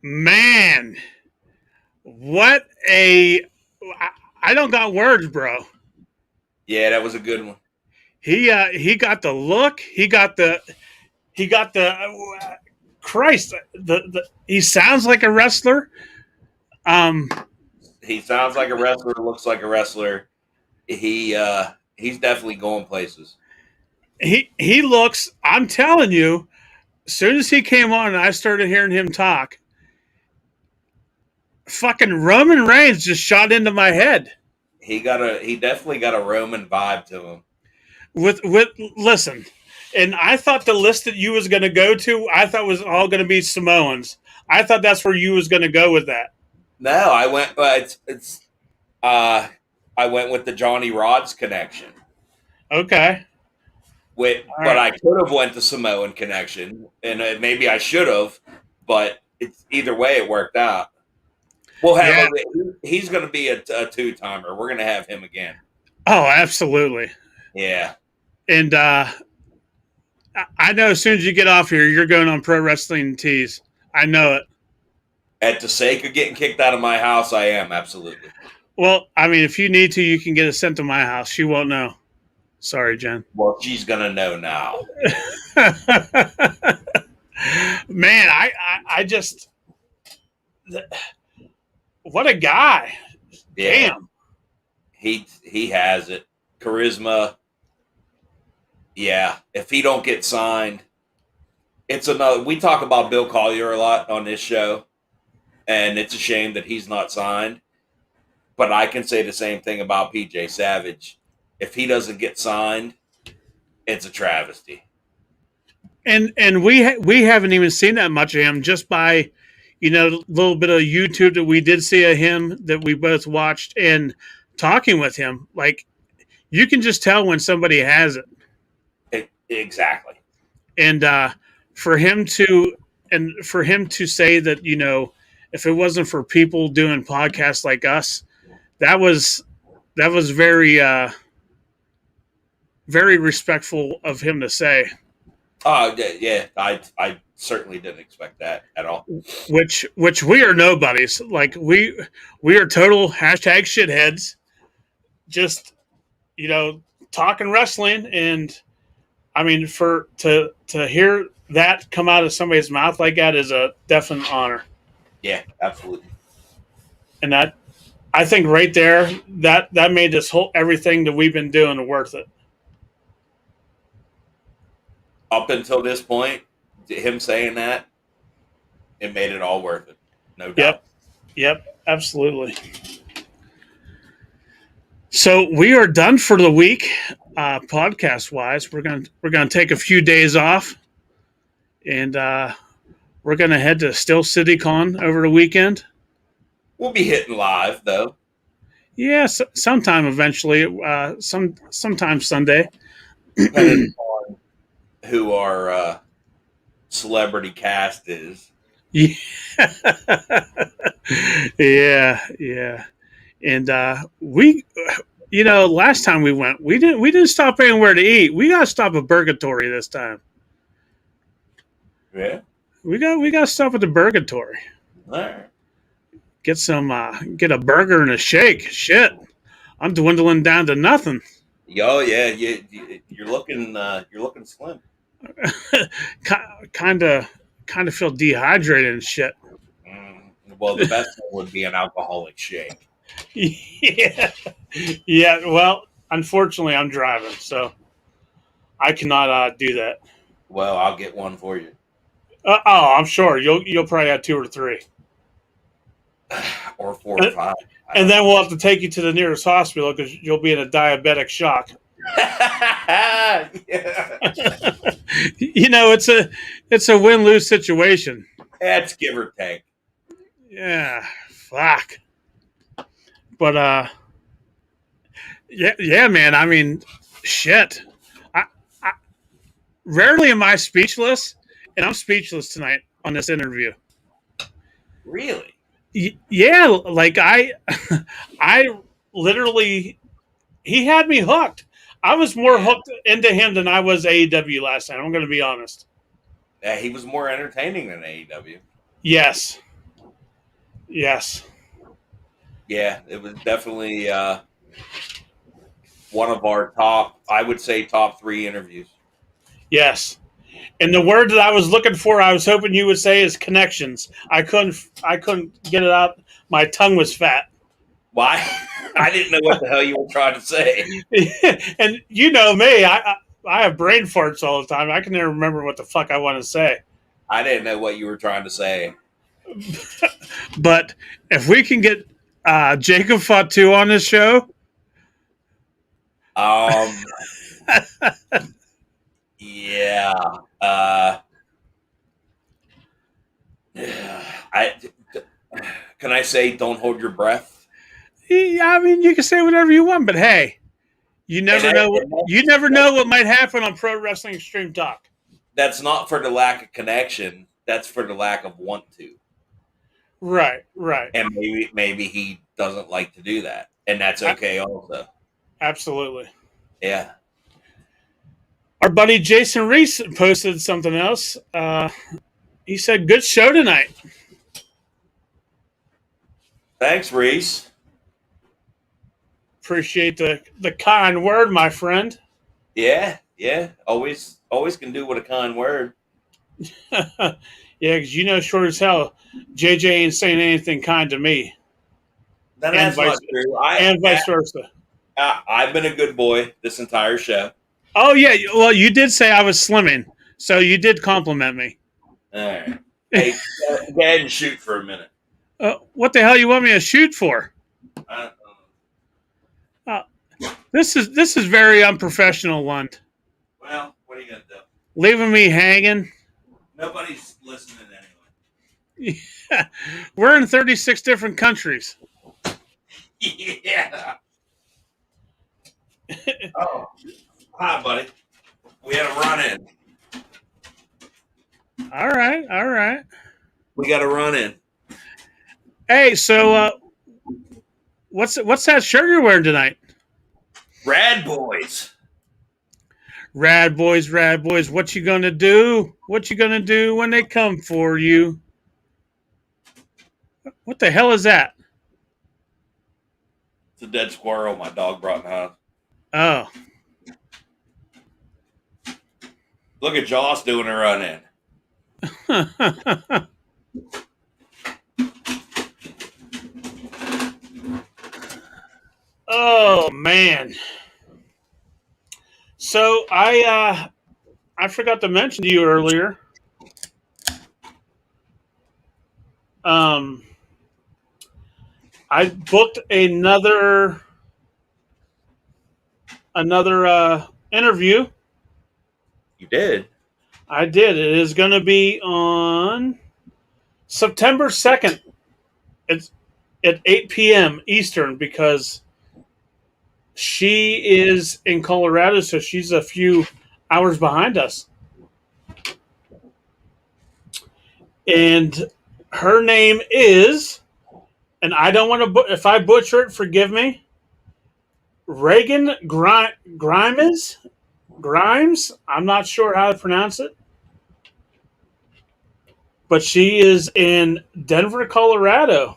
Man, what a I don't got words, bro. Yeah, that was a good one. He got the look. He got the Christ. He sounds like a wrestler. He sounds like a wrestler, looks like a wrestler. He's definitely going places. He looks. I'm telling you, as soon as he came on and I started hearing him talk, fucking Roman Reigns just shot into my head. He definitely got a Roman vibe to him. Listen, and I thought the list that you was going to go to, I thought was all going to be Samoans. I thought that's where you was going to go with that. No, I went. I went with the Johnny Rods connection. Okay. But I could have went the Samoan connection, and maybe I should have. But either way, it worked out. We'll have he's going to be a two-timer. We're going to have him again. Oh, absolutely. Yeah. And I know as soon as you get off here, you're going on Pro Wrestling Tees. I know it. At the sake of getting kicked out of my house, I am, absolutely. Well, I mean, if you need to, you can get it sent to my house. She won't know. Sorry, Jen. Well, she's going to know now. Man, I just... What a guy. Yeah. Damn. He has it. Charisma. Yeah. If he don't get signed, it's another. We talk about Bill Collier a lot on this show, and it's a shame that he's not signed. But I can say the same thing about PJ Savage. If he doesn't get signed, it's a travesty. And we haven't even seen that much of him just by, a little bit of YouTube that we did see of him that we both watched and talking with him. Like, you can just tell when somebody has it. Exactly. And for him to say that, if it wasn't for people doing podcasts like us, that was very very respectful of him to say. Oh yeah, I certainly didn't expect that at all. Which we are nobodies. Like we are total hashtag shitheads. Just talking wrestling, and I mean to hear that come out of somebody's mouth like that is a definite honor. Yeah, absolutely. And that, I think right there, that made this whole everything that we've been doing worth it. Up until this point, him saying that, it made it all worth it. No doubt. Yep, absolutely. So we are done for the week, podcast wise. We're gonna take a few days off, and we're going to head to Steel City Con over the weekend. We'll be hitting live though. Yeah, sometime eventually. Sometime Sunday. Depending on who our celebrity cast is. Yeah, yeah. And we, last time we went, we didn't stop anywhere to eat. We got to stop at Burgatory this time. Yeah. We got to stop at the Burgatory. All right. Get a burger and a shake. Shit, I'm dwindling down to nothing. Oh yeah, you're looking slim. kind of feel dehydrated and shit. Well, the best one would be an alcoholic shake. Yeah. Well, unfortunately, I'm driving, so I cannot do that. Well, I'll get one for you. I'm sure you'll probably have 2 or 3, or 4 or 5, and then we'll have to take you to the nearest hospital because you'll be in a diabetic shock. Yeah. It's a win-lose situation. That's give or take. Yeah, fuck. But yeah, man. I mean, shit. I rarely am I speechless, and I'm speechless tonight on this interview. Really? Yeah, like I literally, he had me hooked. I was more hooked into him than I was AEW last time. I'm going to be honest. Yeah, he was more entertaining than AEW. Yes. Yeah, it was definitely one of our top 3 interviews. Yes. And the word that I was looking for, I was hoping you would say is connections. I couldn't get it out. My tongue was fat. Why? I didn't know what the hell you were trying to say. And you know me, I have brain farts all the time. I can never remember what the fuck I want to say. I didn't know what you were trying to say. But if we can get Jacob Fatu on this show, yeah. Can I say don't hold your breath? Yeah, I mean, you can say whatever you want, but hey, you never know. You never know what might happen on Pro Wrestling Extreme Talk. That's not for the lack of connection. That's for the lack of want to. Right. And maybe he doesn't like to do that, and that's okay also. Absolutely. Yeah. Our buddy Jason Reese posted something else. He said, "Good show tonight." Thanks, Reese. Appreciate the kind word, my friend. Yeah. Always can do with a kind word. Yeah, because sure as hell, JJ ain't saying anything kind to me. That's not true. And vice versa. I've been a good boy this entire show. Oh, yeah. Well, you did say I was slimming, so you did compliment me. All right. Hey, go ahead and shoot for a minute. What the hell you want me to shoot for? This is very unprofessional, Lund. Well, what are you going to do? Leaving me hanging. Nobody's listening anyway. Yeah. We're in 36 different countries. Yeah. Oh, hi, buddy. We had a run in. All right. We got a run in. Hey, so what's that shirt you're wearing tonight? Rad Boys. Rad boys. What you gonna do? What you gonna do when they come for you? What the hell is that? It's a dead squirrel my dog brought in the house. Oh. Look at Joss doing a run in. Oh man. So I forgot to mention to you earlier. I booked another interview. You did? I did. It is going to be on September 2nd. It's at 8 p.m. Eastern because she is in Colorado, so she's a few hours behind us. And her name is, and I don't want to, if I butcher it, forgive me, Reagan Grimes. I'm not sure how to pronounce it. But she is in Denver, Colorado.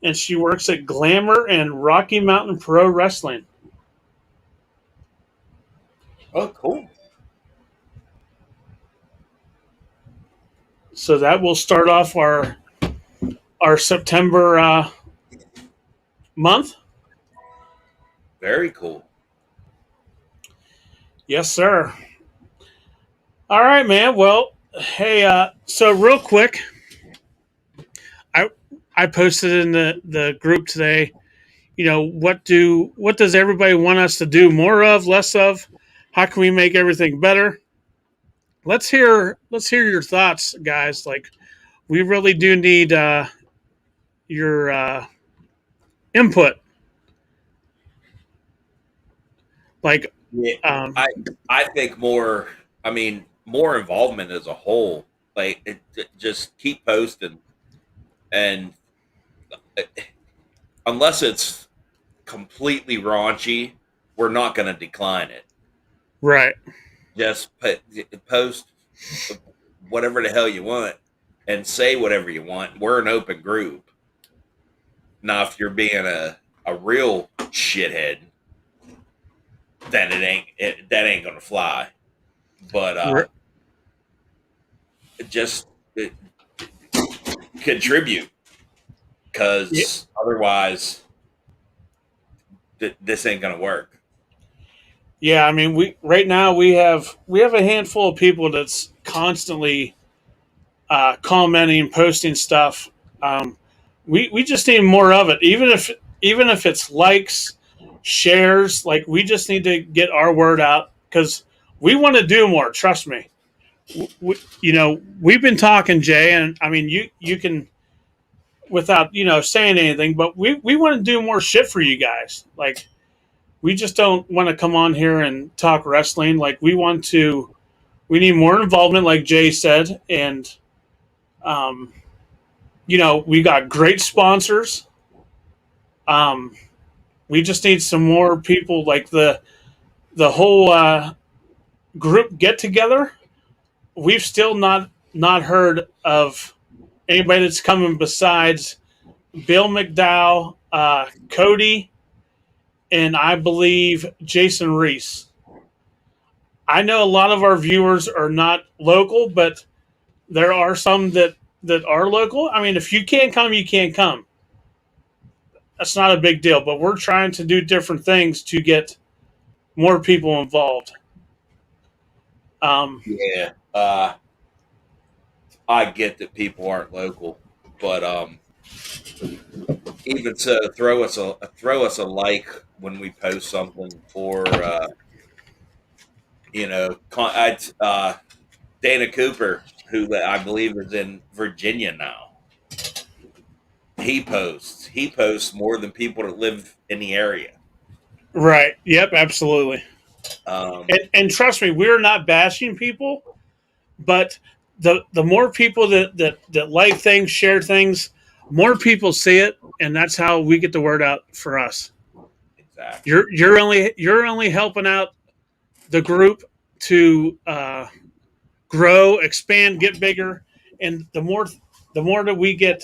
And she works at Glamour and Rocky Mountain Pro Wrestling. Oh, cool. So that will start off our September month. Very cool. Yes, sir. All right, man. Well, hey, so real quick, I posted in the group today, you know, what does everybody want us to do more of, less of? How can we make everything better? Let's hear your thoughts, guys. Like, we really do need your input. Like, yeah, I think more. I mean, more involvement as a whole. Like, just keep posting, and unless it's completely raunchy, we're not going to decline it. right. Just post whatever the hell you want and say whatever you want. We're an open group. Now, if you're being a real shithead, then that ain't gonna fly. But just contribute, because otherwise, this ain't gonna work. Yeah, I mean, we have a handful of people that's constantly commenting and posting stuff. We just need more of it, even if it's likes, shares. Like, we just need to get our word out because we want to do more. Trust me. We've been talking, Jay, and I mean, you can, without saying anything, but we want to do more shit for you guys. Like, we just don't want to come on here and talk wrestling. Like, we need more involvement, like Jay said. And, we got great sponsors. We just need some more people, like the whole group get together. We've still not heard of anybody that's coming besides Bill McDowell, Cody, and I believe Jason Reese. I know a lot of our viewers are not local, but there are some that are local. I mean, if you can't come, you can't come. That's not a big deal, but we're trying to do different things to get more people involved. Yeah, I get that people aren't local, but even so, throw us a like when we post something, or Dana Cooper, who I believe is in Virginia now. He posts more than people that live in the area. Right. Yep. Absolutely. And trust me, we're not bashing people, but the more people that like things, share things, more people see it, and that's how we get the word out for us. Exactly. You're only helping out the group to grow, expand, get bigger, and the more that we get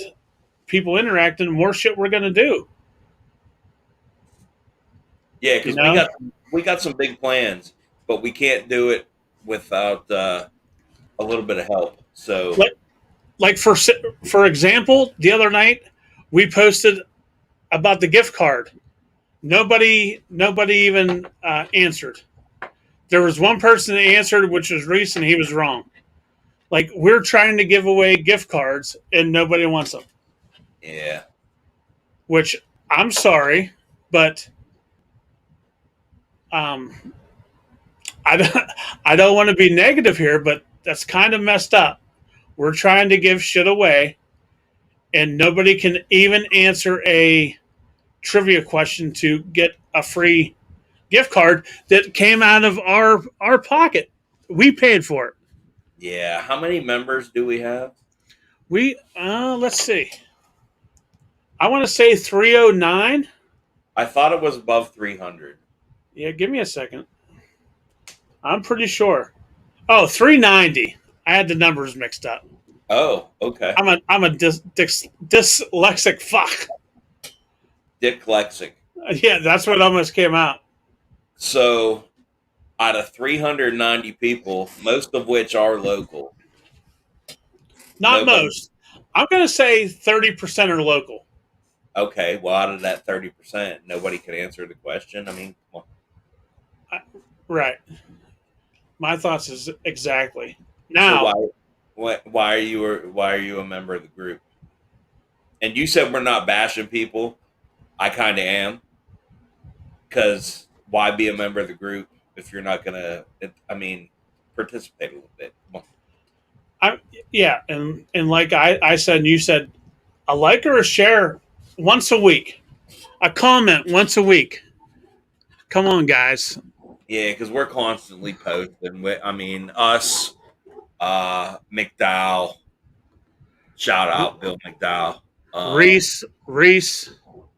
people interacting, the more shit we're going to do. Yeah, because we got some big plans, but we can't do it without a little bit of help. So, like for example, the other night we posted about the gift card. Nobody even answered. There was one person that answered, which was Reese, and he was wrong. Like, we're trying to give away gift cards, and nobody wants them. Yeah. Which, I'm sorry, but I don't want to be negative here, but that's kind of messed up. we're trying to give shit away, and nobody can even answer a trivia question to get a free gift card that came out of our pocket. We paid for it. Yeah. How many members do we have? We let's see. I want to say 309. I thought it was above 300. Yeah, give me a second. I'm pretty sure. Oh, 390. I had the numbers mixed up. Oh, okay. I'm a dyslexic fuck. Dick Lexic. Yeah, that's what almost came out. So, out of 390 people, most of which are local. Not Nobody- most. I'm going to say 30% are local. Okay, well, out of that 30%, nobody could answer the question. I mean, come on. Right. My thoughts is exactly. So Now, why are you a member of the group? And you said we're not bashing people. I kind of am. Because why be a member of the group if you're not gonna? Participate a little bit. Come on. yeah, and like I said, and you said, a like or a share once a week, a comment once a week. Come on, guys. Yeah, because we're constantly posting. Us, McDowell. Shout out Bill McDowell.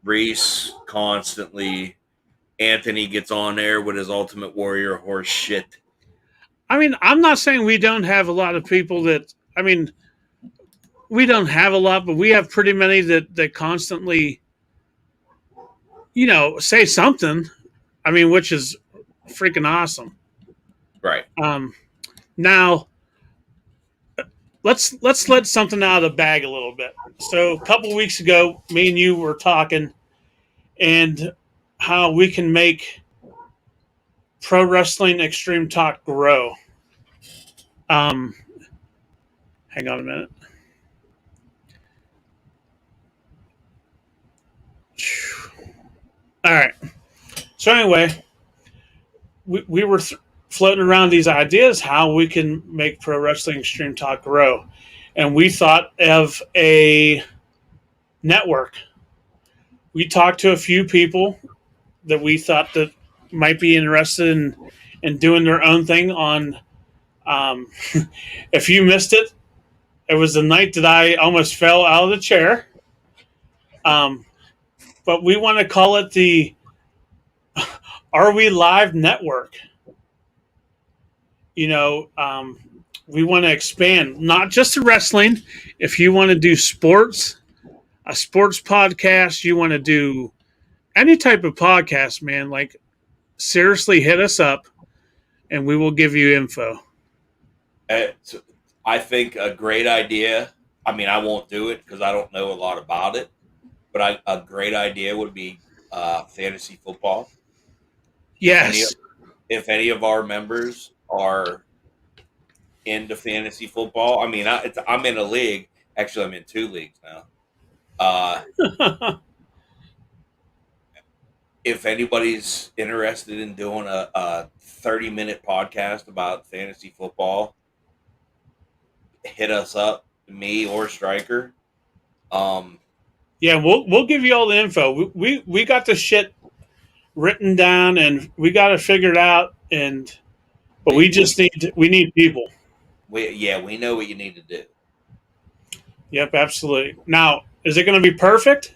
Reese constantly. Anthony gets on there with his Ultimate Warrior horse shit. I mean, I'm not saying we don't have a lot of people that. I mean, we don't have a lot, but we have pretty many that constantly, say something. I mean, which is freaking awesome. Right. Now, let's let something out of the bag a little bit. So a couple weeks ago, me and you were talking, and how we can make Pro Wrestling Extreme Talk grow. Hang on a minute. All right. So anyway, we were floating around these ideas how we can make Pro Wrestling Extreme Talk grow, and we thought of a network. We talked to a few people that we thought that might be interested in doing their own thing on. If you missed it, it was the night that I almost fell out of the chair. But we want to call it the Are We Live Network. We want to expand, not just to wrestling. If you want to do sports, a sports podcast, you want to do any type of podcast, man, like seriously hit us up and we will give you info. I think a great idea. I mean, I won't do it because I don't know a lot about it, but a great idea would be fantasy football. Yes. If any of our members are into fantasy football, I mean, I'm in a league. Actually, I'm in 2 leagues now. If anybody's interested in doing a 30-minute podcast about fantasy football, hit us up, me or Stryker. Yeah, we'll give you all the info. We got the shit written down and we got it figured out, but we need people. We know what you need to do. Yep, absolutely. Now, is it going to be perfect?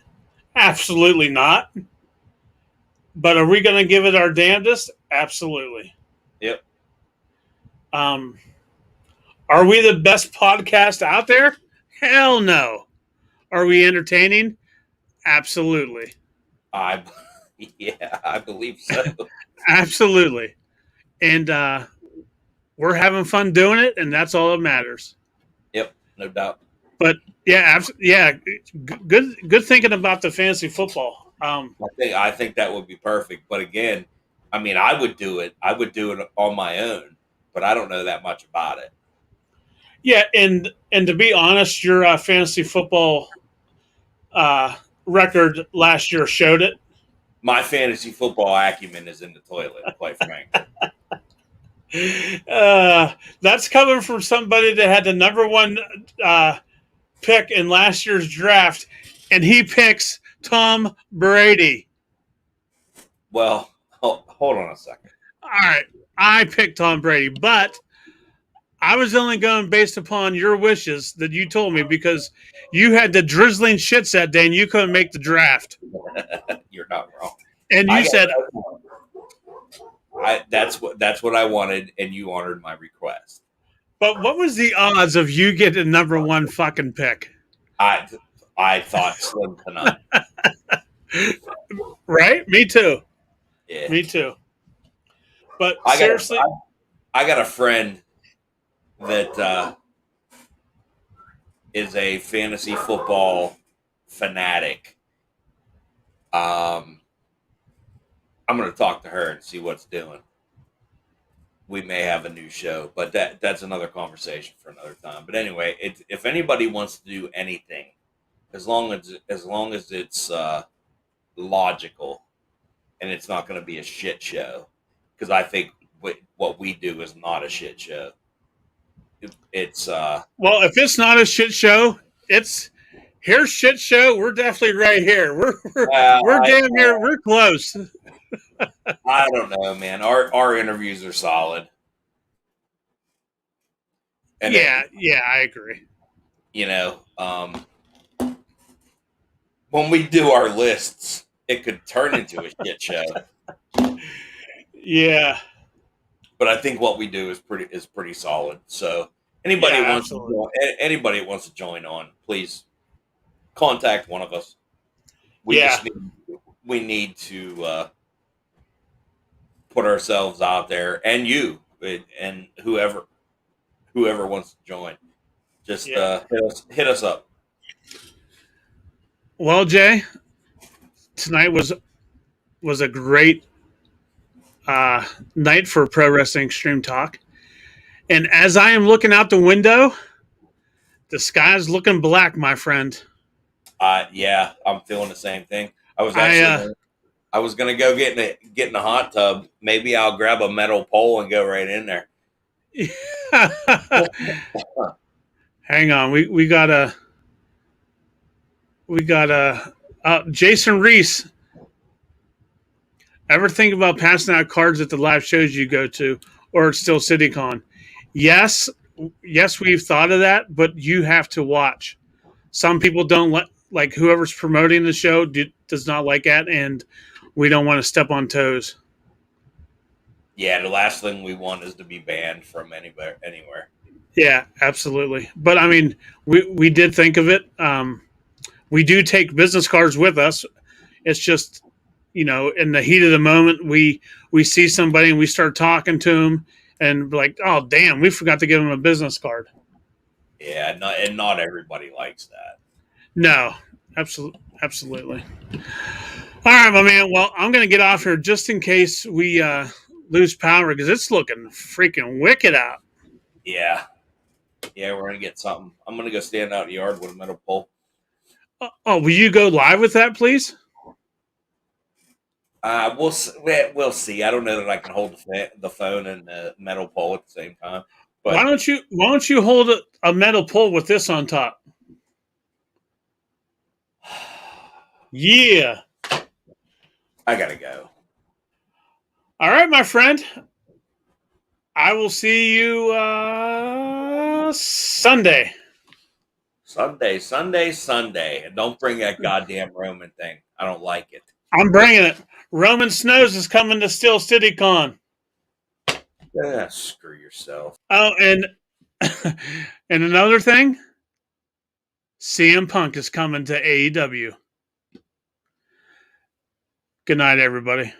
Absolutely not. But are we going to give it our damnedest? Absolutely. Yep. Are we the best podcast out there? Hell no. Are we entertaining? Absolutely. I believe so. Absolutely. And we're having fun doing it, and that's all that matters. Yep, no doubt. But good thinking about the fantasy football. I think that would be perfect. But again, I mean, I would do it. I would do it on my own, but I don't know that much about it. Yeah, and to be honest, your fantasy football record last year showed it. My fantasy football acumen is in the toilet, quite frankly. That's coming from somebody that had the number one pick in last year's draft, and he picks Tom Brady. Well, hold on a second. All right, I picked Tom Brady, but I was only going based upon your wishes that you told me because you had the drizzling shits that day and you couldn't make the draft. You're not wrong. And you said, that's what I wanted, and you honored my request. But what was the odds of you getting number one fucking pick? I thought slim to none. Right? Me too. Yeah. Me too. But I seriously, got a friend that is a fantasy football fanatic. I'm going to talk to her and see what's doing. We may have a new show, but that's another conversation for another time. But anyway, if anybody wants to do anything, as long as it's logical and it's not going to be a shit show, because I think what we do is not a shit show. It's well, if it's not a shit show, here's shit show. We're definitely right here. We're damn near. We're close. I don't know, man. Our interviews are solid. And yeah, I agree. You know, when we do our lists, it could turn into a shit show. Yeah. But I think what we do is pretty solid. So anybody wants to join on, please contact one of us. We need to put ourselves out there, and you and whoever wants to join, just hit us up. Well, Jay, tonight was a great night for Pro Wrestling Extreme Talk, and as I am looking out the window, the sky's looking black, my friend. Yeah, I'm feeling the same thing. I was gonna go get in the hot tub. Maybe I'll grab a metal pole and go right in there. Hang on, we got Jason Reese. Ever think about passing out cards at the live shows you go to, or it's still CityCon? Yes, we've thought of that, but you have to watch. Some people don't like whoever's promoting the show does not like that, and we don't want to step on toes. Yeah, the last thing we want is to be banned from anywhere. Yeah, absolutely. But I mean, we did think of it. We do take business cards with us. It's just, in the heat of the moment, we see somebody and we start talking to them and be like, oh, damn, we forgot to give them a business card. Yeah, not everybody likes that. No, absolutely. All right, my man. Well, I'm going to get off here just in case we lose power because it's looking freaking wicked out. Yeah, we're going to get something. I'm going to go stand out in the yard with a metal pole. Oh, will you go live with that, please? We'll see. I don't know that I can hold the phone and the metal pole at the same time. But why don't you hold a metal pole with this on top? Yeah. I gotta go. All right, my friend. I will see you Sunday. Sunday. And don't bring that goddamn Roman thing. I don't like it. I'm bringing it. Roman Snows is coming to Steel City Con. Screw yourself. Oh, and another thing, CM Punk is coming to AEW. Good night, everybody.